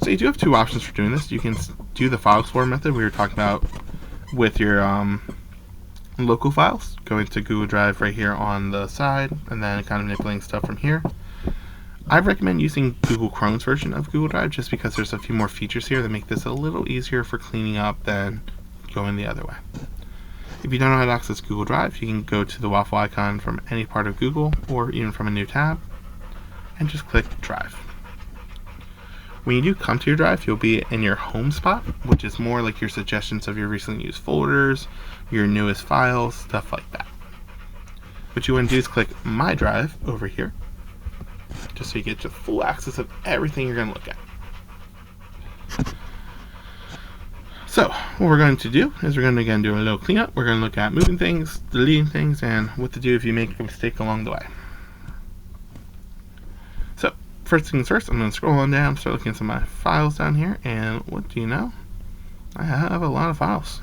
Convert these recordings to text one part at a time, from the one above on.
So you do have two options for doing this. You can do the File Explorer method we were talking about with your local files, going to Google Drive right here on the side, and then kind of manipulating stuff from here. I recommend using Google Chrome's version of Google Drive just because there's a few more features here that make this a little easier for cleaning up than going the other way. If you don't know how to access Google Drive, you can go to the waffle icon from any part of Google or even from a new tab and just click Drive. When you do come to your drive, you'll be in your home spot, which is more like your suggestions of your recently used folders, your newest files, stuff like that. What you want to do is click My Drive over here, just so you get to full access of everything you're going to look at. So what we're going to do is we're going to again do a little cleanup. We're going to look at moving things, deleting things, and what to do if you make a mistake along the way. So first things first, I'm going to scroll on down, start looking at some of my files down here, and what do you know? I have a lot of files.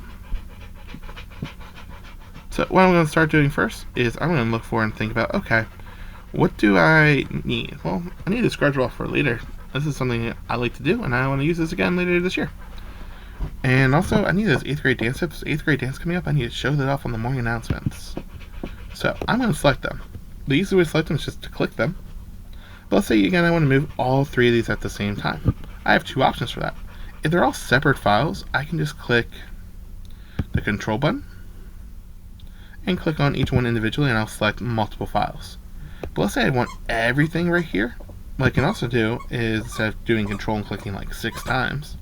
So what I'm going to start doing first is I'm going to look for and think about, okay, what do I need? Well, I need a schedule for later. This is something I like to do, and I want to use this again later this year. And also, I need those 8th grade dance tips. 8th grade dance coming up, I need to show that off on the morning announcements. So I'm going to select them. The easiest way to select them is just to click them. But let's say, again, I want to move all three of these at the same time. I have two options for that. If they're all separate files, I can just click the Control button and click on each one individually, and I'll select multiple files. But let's say I want everything right here. What I can also do is, instead of doing Control and clicking like 6 times,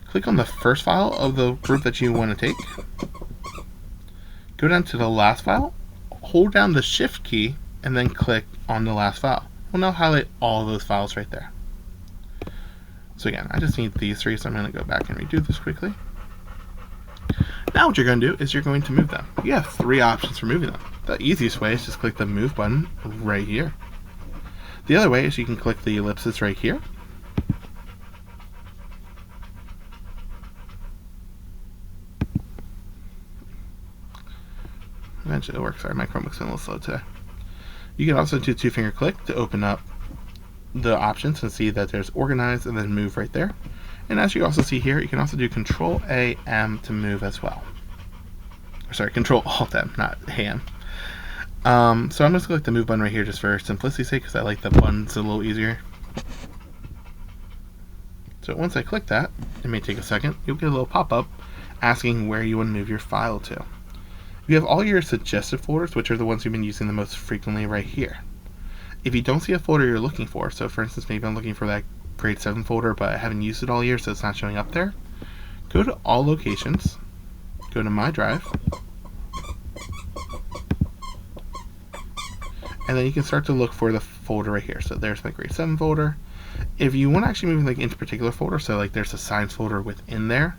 click on the first file of the group that you want to take, go down to the last file, hold down the Shift key, and then click on the last file. We'll now highlight all of those files right there. So again, I just need these three, so I'm going to go back and redo this quickly. Now what you're going to do is you're going to move them. You have 3 options for moving them. The easiest way is just click the Move button right here. The other way is you can click the ellipsis right here. Eventually it'll work. Sorry, my Chromebook's been a little slow today. You can also do 2-finger click to open up the options and see that there's Organize and then Move right there. And as you also see here, you can also do Control A M to move as well. Sorry, Control Alt M, not AM. So I'm just going to click the Move button right here just for simplicity's sake, because I like the buttons a little easier. So once I click that, it may take a second, you'll get a little pop-up asking where you want to move your file to. You have all your suggested folders, which are the ones you've been using the most frequently right here. If you don't see a folder you're looking for, so for instance, maybe I'm looking for that grade 7 folder, but I haven't used it all year, so it's not showing up there, go to All Locations, go to My Drive, and then you can start to look for the folder right here. So there's my grade 7 folder. If you want to actually move like into a particular folder, so like there's a science folder within there,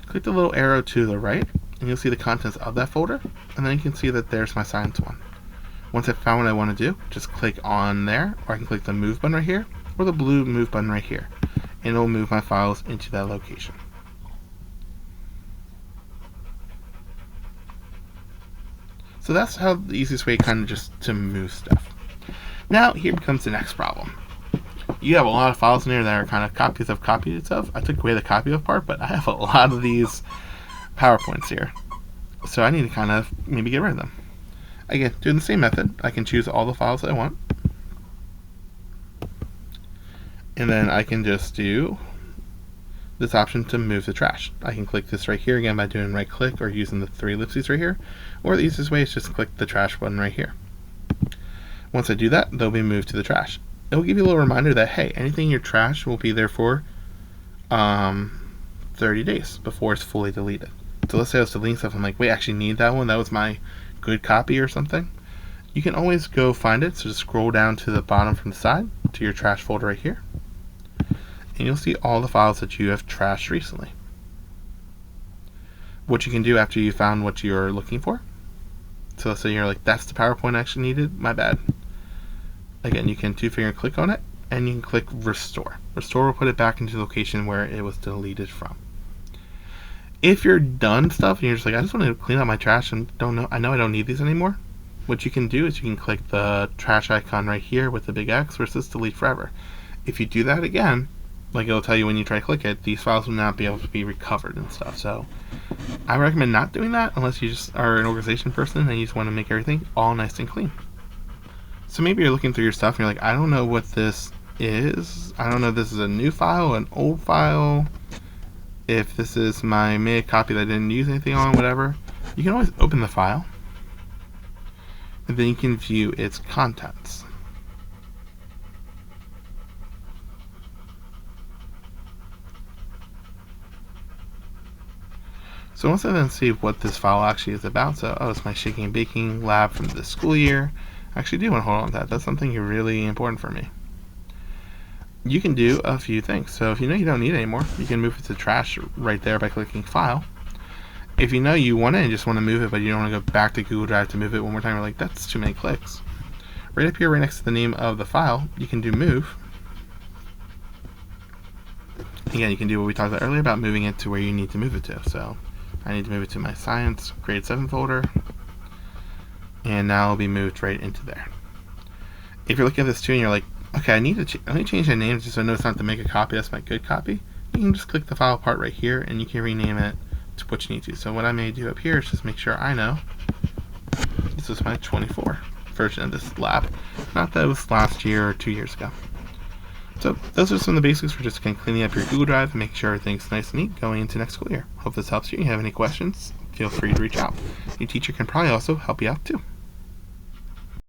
click the little arrow to the right, and you'll see the contents of that folder, and then you can see that there's my science one. Once I've found what I want to do, just click on there, or I can click the Move button right here, or the blue Move button right here, and it'll move my files into that location. So that's how the easiest way kind of just to move stuff. Now here becomes the next problem. You have a lot of files in there that are kind of copies of. I took away the copy of part, but I have a lot of these PowerPoints here. So I need to kind of maybe get rid of them. Again, doing the same method, I can choose all the files I want. And then I can just do this option to move the trash. I can click this right here again by doing right click or using the 3 ellipses right here. Or the easiest way is just click the trash button right here. Once I do that, they'll be moved to the trash. It will give you a little reminder that, hey, anything in your trash will be there for 30 days before it's fully deleted. So let's say I was deleting stuff, I'm like, wait, I actually need that one, that was my good copy or something. You can always go find it, so just scroll down to the bottom from the side to your trash folder right here, and you'll see all the files that you have trashed recently. What you can do after you found what you're looking for, so let's say you're like, that's the PowerPoint I actually needed, my bad. Again, you can 2-finger click on it, and you can click Restore. Restore will put it back into the location where it was deleted from. If you're done stuff and you're just like, I just want to clean out my trash and I know I don't need these anymore, what you can do is you can click the trash icon right here with the big X where it says delete forever. If you do that again, like it'll tell you when you try to click it, these files will not be able to be recovered and stuff. So I recommend not doing that unless you just are an organization person and you just want to make everything all nice and clean. So maybe you're looking through your stuff and you're like, I don't know what this is. I don't know if this is a new file, an old file, if this is my made copy that I didn't use anything on, whatever. You can always open the file and then you can view its contents. So once I then see what this file actually is about, so it's my shaking and baking lab from this school year, I actually do want to hold on to that. That's something really important for me. You can do a few things. So if you know you don't need it anymore, you can move it to trash right there by clicking File. If you know you want it and just want to move it, but you don't want to go back to Google Drive to move it one more time, you're like, that's too many clicks. Right up here, right next to the name of the file, you can do Move. Again, you can do what we talked about earlier about moving it to where you need to move it to. So I need to move it to my Science Grade 7 folder, and now it'll be moved right into there. If you're looking at this too and you're like, okay, I need to change the name just so I know it's not to make a copy, that's my good copy, you can just click the file part right here and you can rename it to what you need to. So what I may do up here is just make sure I know this is my 24 version of this lab, not that it was last year or 2 years ago. So those are some of the basics for just kind of cleaning up your Google Drive and making sure everything's nice and neat going into next school year. Hope this helps you. If you have any questions, feel free to reach out. Your teacher can probably also help you out too.